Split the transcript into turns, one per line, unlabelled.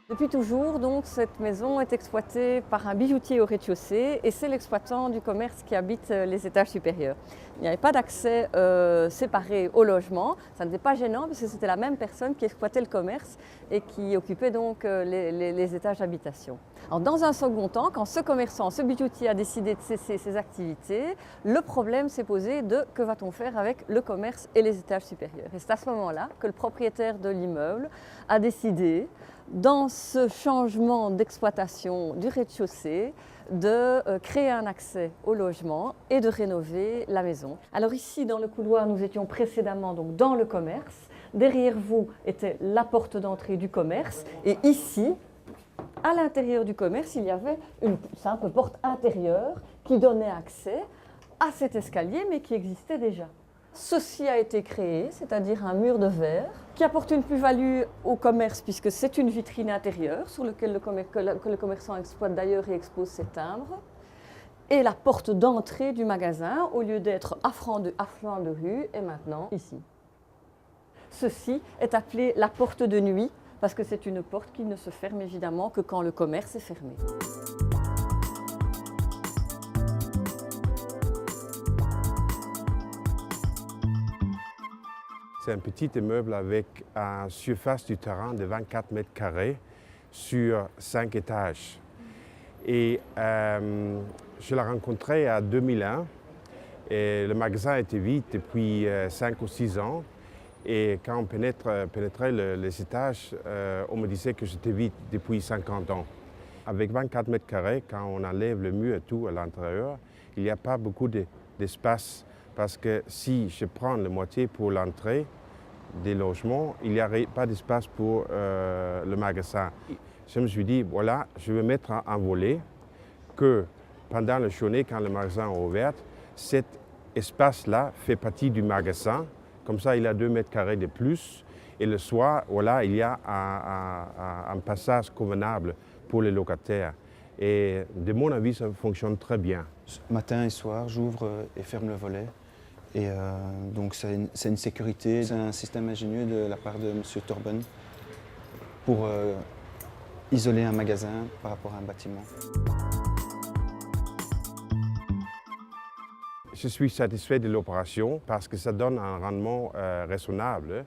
Depuis toujours, donc, cette maison est exploitée par un bijoutier au rez-de-chaussée et c'est l'exploitant du commerce qui habite les étages supérieurs. Il n'y avait pas d'accès séparé au logement, ça n'était pas gênant parce que c'était la même personne qui exploitait le commerce et qui occupait donc les étages d'habitation. Alors, dans un second temps, quand ce commerçant, ce bijoutier a décidé de cesser ses activités, le problème s'est posé de que va-t-on faire avec le commerce et les étages supérieurs. Et c'est à ce moment-là que le propriétaire de l'immeuble a décidé, dans ce changement d'exploitation du rez-de-chaussée, de créer un accès au logement et de rénover la maison. Alors ici, dans le couloir, nous étions précédemment donc dans le commerce. Derrière vous était la porte d'entrée du commerce et ici, à l'intérieur du commerce, il y avait une simple porte intérieure qui donnait accès à cet escalier, mais qui existait déjà. Ceci a été créé, c'est-à-dire un mur de verre, qui apporte une plus-value au commerce puisque c'est une vitrine intérieure sur laquelle le commerçant exploite d'ailleurs et expose ses timbres. Et la porte d'entrée du magasin, au lieu d'être à flanc de rue, est maintenant ici. Ceci est appelé la porte de nuit parce que c'est une porte qui ne se ferme évidemment que quand le commerce est fermé.
C'est un petit immeuble avec une surface du terrain de 24 mètres carrés sur 5 étages. Et je l'ai rencontré en 2001 et le magasin était vide depuis 5 ou 6 ans. Et quand on pénétrait les étages, on me disait que j'étais vide depuis 50 ans. Avec 24 mètres carrés, quand on enlève le mur et tout à l'intérieur, il n'y a pas beaucoup d'espace. Parce que si je prends la moitié pour l'entrée des logements, il n'y a pas d'espace pour le magasin. Je me suis dit, voilà, je vais mettre un volet que pendant la journée, quand le magasin est ouvert, cet espace-là fait partie du magasin. Comme ça, il a 2 mètres carrés de plus. Et le soir, voilà, il y a un passage convenable pour les locataires. Et de mon avis, ça fonctionne très bien.
Matin et soir, j'ouvre et ferme le volet. Et donc c'est une sécurité, c'est un système ingénieux de la part de M. Torben pour isoler un magasin par rapport à un bâtiment.
Je suis satisfait de l'opération parce que ça donne un rendement raisonnable.